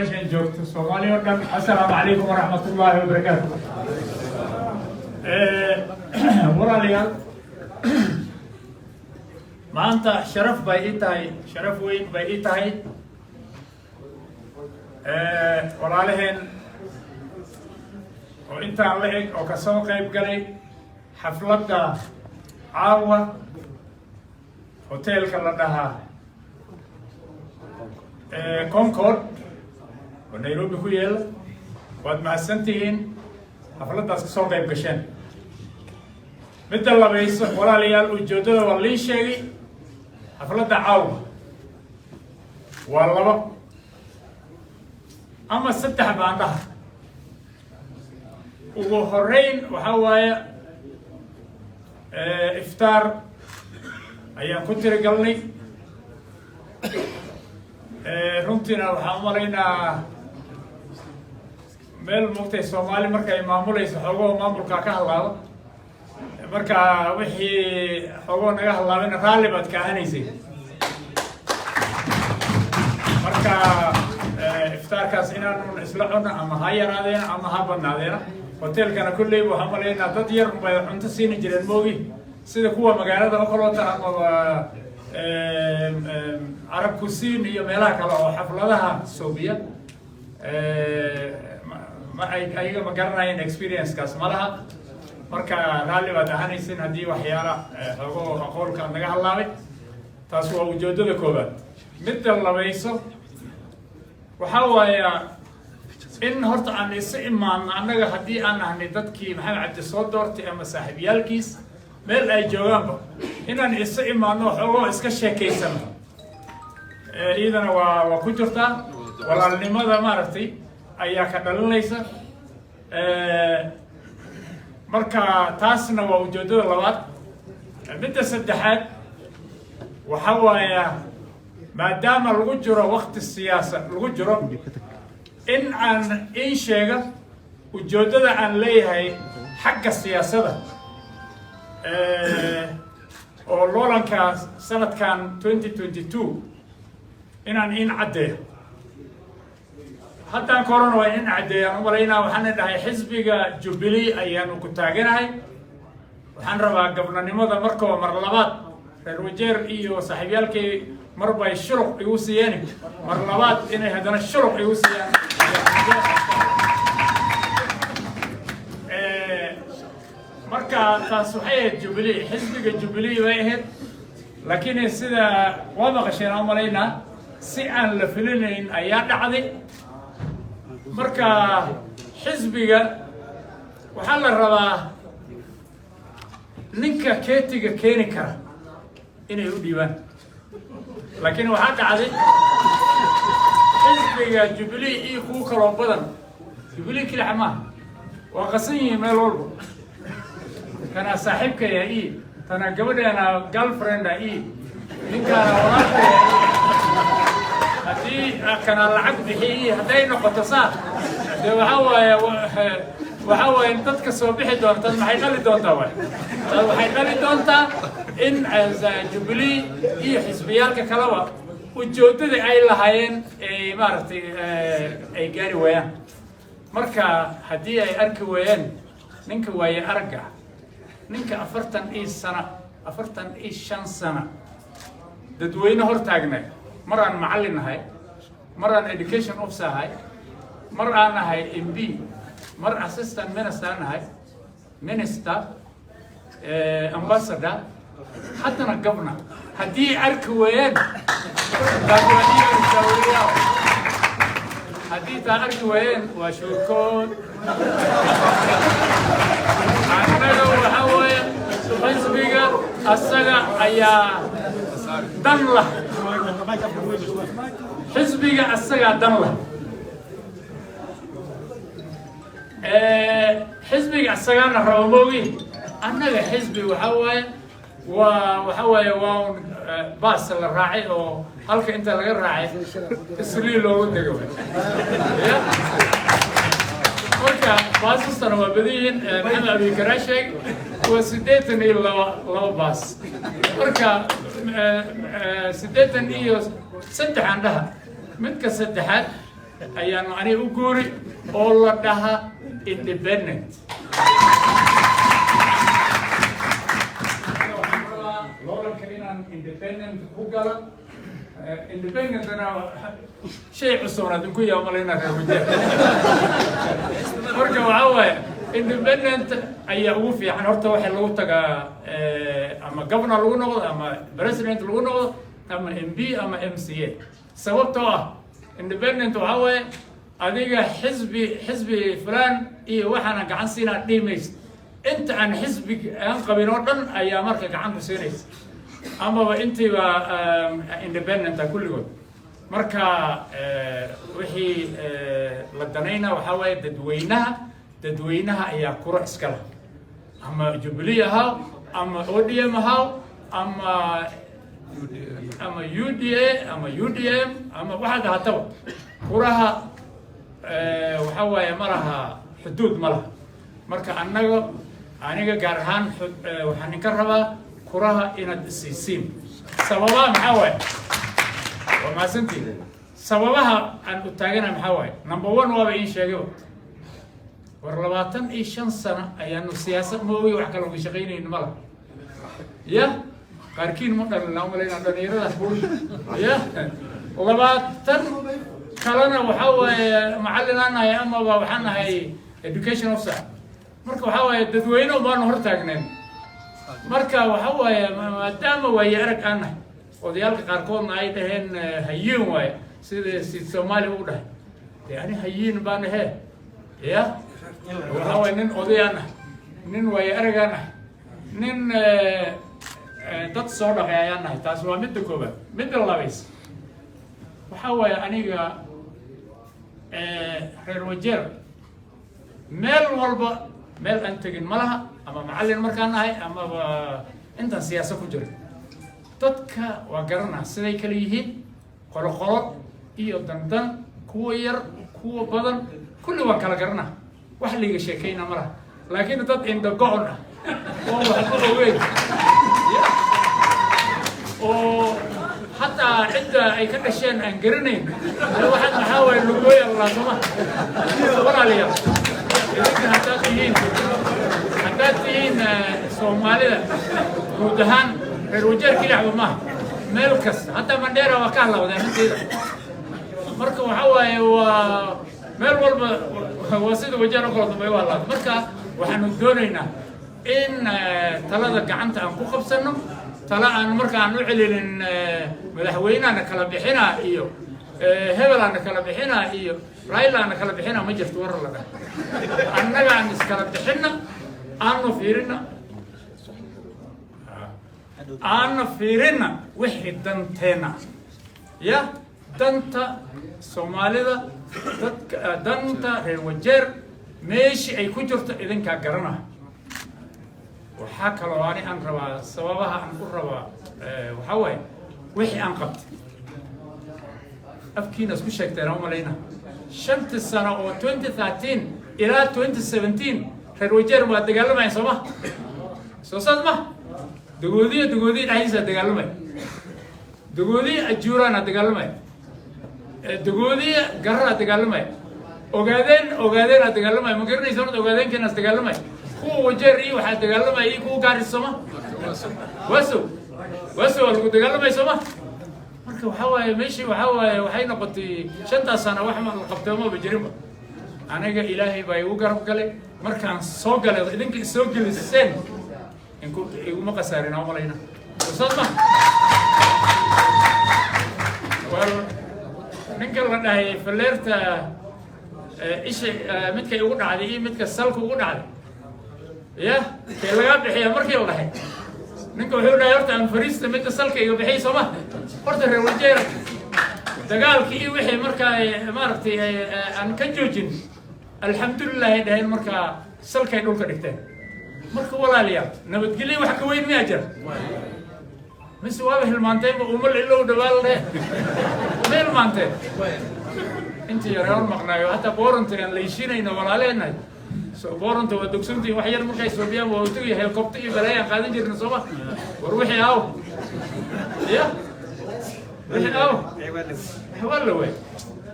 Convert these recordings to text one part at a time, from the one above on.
joogto Soomaaliya oo dhan assalaamu calaykum waraxmatullaahi wabarakaatuh. walaalayaal maanta sharaf weyn bay ii tahay walaalaheen oo intaan la eg oo kasoo qayb galay xafladda caawa hoteelka la dhahaa Concord oo Nairobi ku yaala. waad mahadsantihiin xafladdaas ka soo qayb gasheen. midda labayso walaalayaal ujeeddada waa lii sheegay xafladda caawa waa 2 ama 3 baan dhaha. ugu horeyn waxaa waaye iftaar ayaan ku tirigalnay. runtiina waxaan u malaynaa meel moogtay Soomaali markay maamulayso xoogoo maamulka ka hadlaado marka wixii xoogoo naga hadlaabina raalli baad ka ahanaysay. marka iftaarkaas inaanu isla cunno ama ha yaraadeena ama ha badnaadeena. hoteelkana kulley waxaan malaynaa dad yar bay cunto siini jireen moogi sida kuwa magaalada oo kaloota ama Arab Kusiin iyo meelaha kale oo xafladaha Soobiya ma ayaga ma garanayeen experience-kaas malaha. marka raalli baad ahanaysin haddii waxyaala xoogoo aqoolka naga hadlaabay. taas waa ujeeddada koowaad. midda labayso waxaa waaye in horta aan isa imaano annaga haddii aan nahnay dadkii Maxamed Cabdi soo doortay ama saaxiibyaalkiis meel ay joogaanba inaan isa imaano xoogoo iska sheekaysano iyadana waa ku jirtaa. walaalnimada maaragtay ayaa ka dhalinaysa. marka taasna waa ujeeddada labaad. midda saddexaad waxaa waaye maadaama lagu jiro waqti siyaasa lagu jiro in aan sheega ujeeddada aan leeyahay xagga siyaasadda oo loolanka sanadkan 2022 inaan caddeeyo. haddaan korona waa in caddeeyaan u malaynaa. waxaan dhahay xisbiga Jubilee ayaanu ku taaganahay. waxaan rabaa gabnanimada markoo mar labaad reer wajeer iyo saaxiibyaalkay mar bay shuruq igu siiyeen mar labaad inay haddana shuruq igu siiyaan. marka taas waxay ahayd Jubilee xisbiga Jubilee bay ahayd. laakiin sida waa maqasheen aan malaynaa si aan la filinayn ayaa dhacday. marka xisbiga waxaa la rabaa ninka keetiga keeni kara inay u dhiibaan. laakiin waxaa dhacday xisbiga Jubilee iyo kuwa kaloo badan Jubilee kaliya maaha waa qasan yihiin meel walba. kana saaxiibkaya tana gabadheena girlfrienda ninkaana walaalkaya haddii kana lacag bixiyay hadday noqoto saa dee waxaa waaye dadka soo bixi doonta maxay dhali doontaa waxay dhali doontaa in Jubilee iyo xisbiyaalka kaleba ujeeddada ay lahaayeen ay maaragtay ay gaari waayaan. marka haddii ay arki waayeen ninka waaye aragga ninka 45 sano dadweyne hor taagnay mar aan macallin nahay mar aan education officer ahay mar aan nahay MP mar assistant minister nahay minister ambassador haddana governor haddii arki waayeen haddii taa arki waayeen waa shurkood. annaga waxaa waaye xisbiga asaga ayaa dan lah. xisbiga asagaa dan lah. xisbiga asagaana rabo moogi annaga xisbi waxaa waaye waa baas la raacay oo halka inta laga raacay isliil loogu dego. marka baasastana waa badiyiin. maxamed abi karaasheeg waa 82 baas. marka 83 aan dhaha midka saddexaad ayaan ani u guuri oo la dhaha independent loolanka inaan independent ku gala independent ana shay cusub adinku yaa malayna reer wajeer marka waxaa waaye independent ayaa ugu fiican horta waxa lagu tagaa ama governor lagu noqdo ama president lagu noqdo ama MP ama MCA sababtoo ah independent waxa waaye adiga xisbi fulan iyo waxaana gacan siinaa dhimays inta aan xisbi aan qabin oo dhan ayaa marka gacan ku siinaysa amaba intiiba independent kulligood marka wixii la danayna waxa waaye dadweynaha ayaa kura iska leh ama Jubilee ahaa ama ODM ahaa ama UDA ama UDM ama waxa hataba kuraha waxa waaye malaha xuduud malaha marka aniga gaar ahaan waxaan ka rabaa kuraha inaad isiisiin sababaha maxaa waaye waa maasantii sababaha aan u taagana maxaa waaye number 1 waaba in sheegay war 25 sano ayaanu siyaasad moogi wax kale uga shaqeynayno malaha ya qaarkiin ma dhalin malayna dhalinyarada ya 20 kalena waxa waaye macallin aan ahay ama waxaan ahay education officer marka waxa waaye dadweyne baan hor taagneen marka waxa waaye maadaama way arag aan nahay odayaalka qaarkoodna ay dhaheen hayiin waaye sida Soomaali u dhahay yani hayiin baan ahay ya waxa waaye nin odayaan nin way aragaan nin dad soo dhaqayaan nahay taas waa mid koobaad mid labays waxa waaye aniga reer wajeer meel walba meel aan tagin malaha ama macallin markaan nahay ama inta siyaasad ku jiro dadka waa garanaa siday kala yihiin qolo iyo dandan kuwa yar kuwa badan kulli waan kala garanaa wax liiga sheekayna malaha laakiin dad inda go'on ah oo wax ku weyn oo حتى عدة أي كذا شيء أنقرني لو واحد محاول لقوي الله سما صبر عليه إذا حتى تين سومالي ودهان الرجال كله عبد ما ملكس حتى من ديره وكاله وده كذا مركب حواي ومل وسيد وجهنا كله ما يوالله مركب وحنودونينا إن ثلاثة قعنت أنكو خبصنا تلا أنا مركا نعلن مدحوينا أنا كلا بحنا إيو هبل أنا كلا بحنا إيو رايلا أنا كلا بحنا ما جفت ورا لك أنا قاعد نسكلا بحنا أنا فيرنا وحي دنتنا يا دنتا سومالي دنتا الوجر ماشي أي كجرت إذن كقرنا وحكى لواني أن روا سببها أن روا وحوي وحي أنقبت أفكينا سكوت شكتنا ومالينا شمت السنة 2013 إلى 2017 الوجر ما تقال معي سما سوسد ما دقودي عايزة تقال معي دقودي أجورنا تقال معي دقودي قرر تقال معي أوغادين تقال معي مقرن يسون أوغادين كنا تقال معي هو وجري وحد تقال معي هو قاري السما وسو اللي تقال معي سما marka waxa waaye meeshii waxa waaye waxay noqotay 5 sano wax ma qabtoomo bajirimo aniga ilaahay baa igu garab galay markaan soo galay idinka soo geliseen inku igu ma qasaarina malayna sababta war ninka la dhahay faleerta isha midka igu dhacday iyo midka salku ugu dhacday ya kee laga bixiya markii la dhahay ninka wuxuu dhahay horta aan fariista midka salka iga bixiyay Soomaa horta reer wajeer dagaalkii wixii markaa maartay aan ka joojin alxamdulillah dhahay markaa salkay dhulka dhigteen marka walaaliyaal nabadgelyo wax ka weyn ma jira mise waa hilmaantay umal ilaa dhawaal leh meel maantay intii yareer maqnaayo hatta booranta aan leeshinayna walaaleenay soo booranta waa dugsuntii wax yar markay soo biyaan waa uu yahay qabta iyo balaya qaadan jirna Soomaa war wixii aaw ya wixii aaw حوالله وين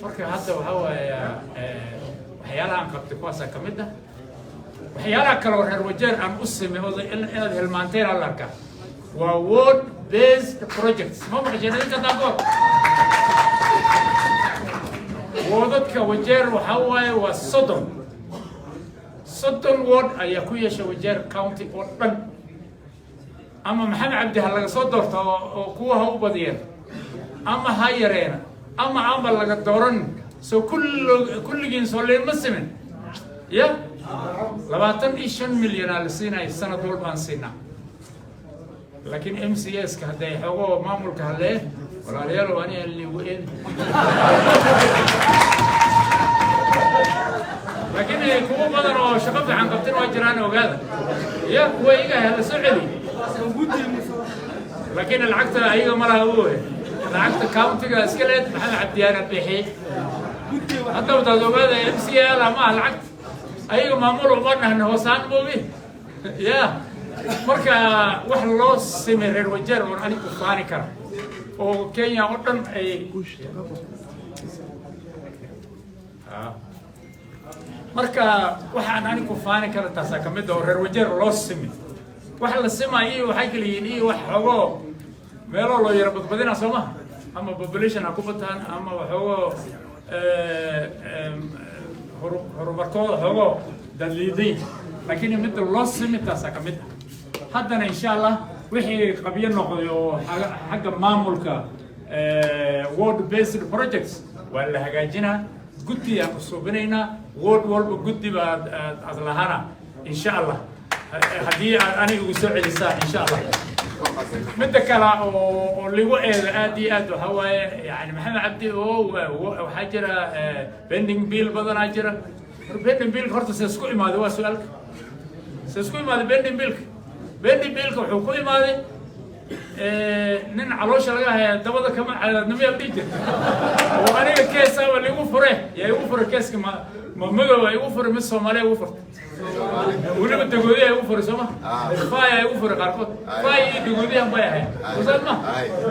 marka hadda waxa waaye waxyaalahan qabtay kuwaasa ka mid ah waxyaalaha kale oo reer wajeer aan u sameeyo inaad hilmaanteen alla arkaa waa ward based projects ma maqasheen idinka daagoor wadadka wajeer waxa waaye waa soddon ward ayaa ku yeesha wajeer county oo dhan ama maxamed cabdi ha laga soo doorto oo kuwa ha u badiyeen ama ha yareena ama laga dooran soo kulligiin soo leema simin ya 25 milyan la siinay sanad walba aan siinaa laakiin MCS ka haday xogo maamulka halee walaalayaal waan in weyn laakiin kuwa badan oo shaqo fiican qabteen waa jiraan ogaada ya kuwa iga hela soo celi laakiin lacagta ayaga ma laha oo lacagta countiga iska leed maxamed cabdiyaana bixi hadda wadaad ogaada MCL ama lacagta ayaga maamul uma dhahan hoosaan moobi ya marka wax loo sameeyay reer wajeer oo anigu faani kara oo Kenya oo dhan ay marka waxaan anigu faani kara taas ka mid ah reer wajeer loo sameeyay wax la sameeyay waxay kaliin wax xogo meelo loo yar badbadina Soomaa ama population ku bataan ama xogo horumarkooda xogo daliiday laakiin mid loo sameeyay taas ka mid haddana insha Allah wixii qabiyo noqday oo xagga maamulka ward based projects waa la hagaajinaa guddi aan suubinayna ward walba guddi baad adlahana insha Allah hadii aniga ugu soo celisaa insha Allah mid kale oo ligu aad waxa waaye yani maxamed cabdi oo waxa jira pending bill badan jira pending bill horta isku imaado waa su'aalka isku imaado pending bill wuxuu ku imaaday nin caloosha laga hayaa dabada kama caadnimo ay dhigay oo aniga keesa wali ugu fure igu fure keeska ma madow ay ugu fure mid Soomaaliya ugu furtay waliba dagoodiya ay ugu fure Soomaa faay ay ugu fure qarkood faay dagoodiya bay ahayd wasaalma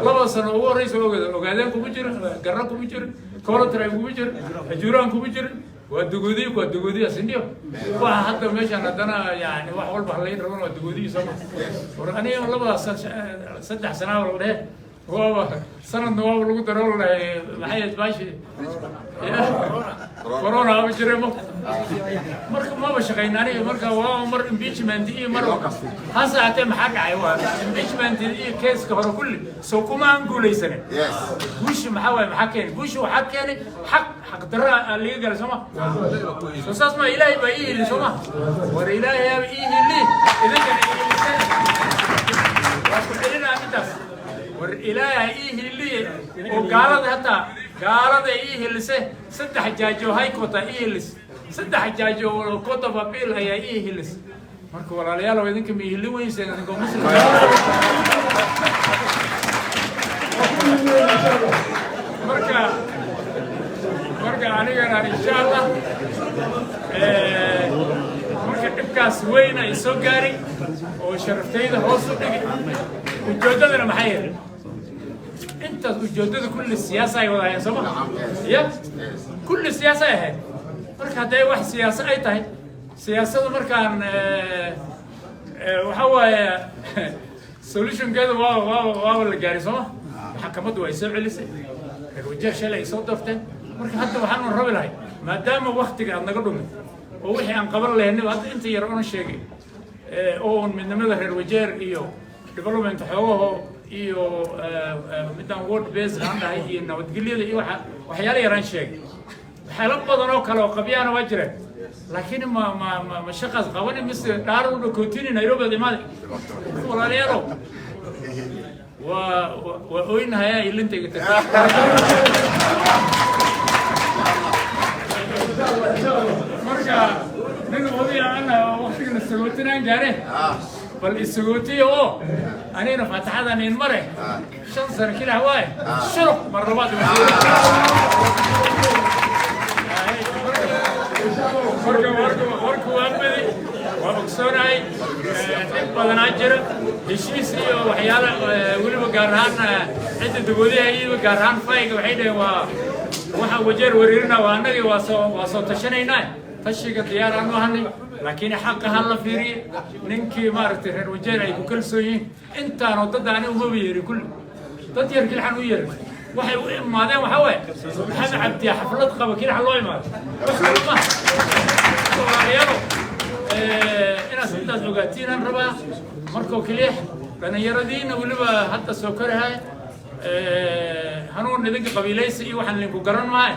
laba sano ugu horeysa ogaadeen kuma jiro garan kuma jiro koolantray kuma jiro ajuuraan kuma jiro ودقودي أسنديو وهذا مش أنا دنا يعني واحد والله هلاين ربنا ودقودي سما وراني والله بس 6 سنوات ولا ده هو سنة نواب لو ترول لحية باشي كورونا بجرمه مرك ما بشقيناني مرك ومر impeachment مرة هسا أتم حاجة عيوان impeachment كيس كهرو كله سو كمان نقول يسنة وش محاول محكين وش وحكين حق درا اللي قال سما سوساس ما إلهي بأيه اللي سما ورإلهي بأيه اللي إذا كان وكلنا أمتى ورإلهي اللي وقالت حتى قالت إيه اللي سد حجاجو هاي كوتا إيه اللي سد حجاجو كوتا بابيل هي إيه اللي مركو ولا ليال ويدك ميه اللي وين سنقول مسلم مركا أنا إن شاء الله مركا إبكاس وين يسوقاري وشرفتين هوسو وجودنا محير انت وجودنا كل السياسه ولا يا سما يا كل السياسه هي marka haday wax siyaasad ay tahay siyaasadda markaan waxa waaye solution geeda waa la gaari soo maxkamaddu way soo celisay wajiir shalay soo doorteen marka hadda waxaan rabi lahay maadaama waqtiga aad naga dhumay oo wixii aan qaban lahayn hadda inta yar oo sheegay oo midnimada reer wajiir iyo development xoogoo iyo midaan word based aan dhahay iyo nabadgelyada iyo waxyaalo yaraan sheegay xalal badan oo kale oo qabyana waa jireen laakiin ma shaqas qabanay mis dhaar u kootini Nairobi dimaad walaalayaal waa oynahay ilintayga marka nin wadiya ana waqtiga sagootinaan gaare bal isagootiyo anina fataxadan in mare 5 sano kila hawaay shurub marlabaad marka waabadi waa ogsoonahay dib badanaa jira heshiis iyo waxyaala weliba gaar ahaan cidda dagoodiha iyo gaar ahaan fayga waxay dhaheen waxa wajeer wareerina waa anagii waa soo tashanaynaa tashiga diyaar aanu ahanay laakiin xaq ahaan la fiiriye ninkii maaragtay reer wajeer ay ku kalsoon yihiin intaanoo dad aan uma yeerin kulli dad yar kilxan u yeerin waxay u imaadeen waxa waaye maxamed cabdi xaflad qaba kilxan loo imaado wax kale ma soomaaliyaano inaad intaas ogaatiin rabaa markoo keliya dhallinyaradiina weliba hadda soo korahay hanuun idinka qabiilaysi iyo waxaan linku garan maayo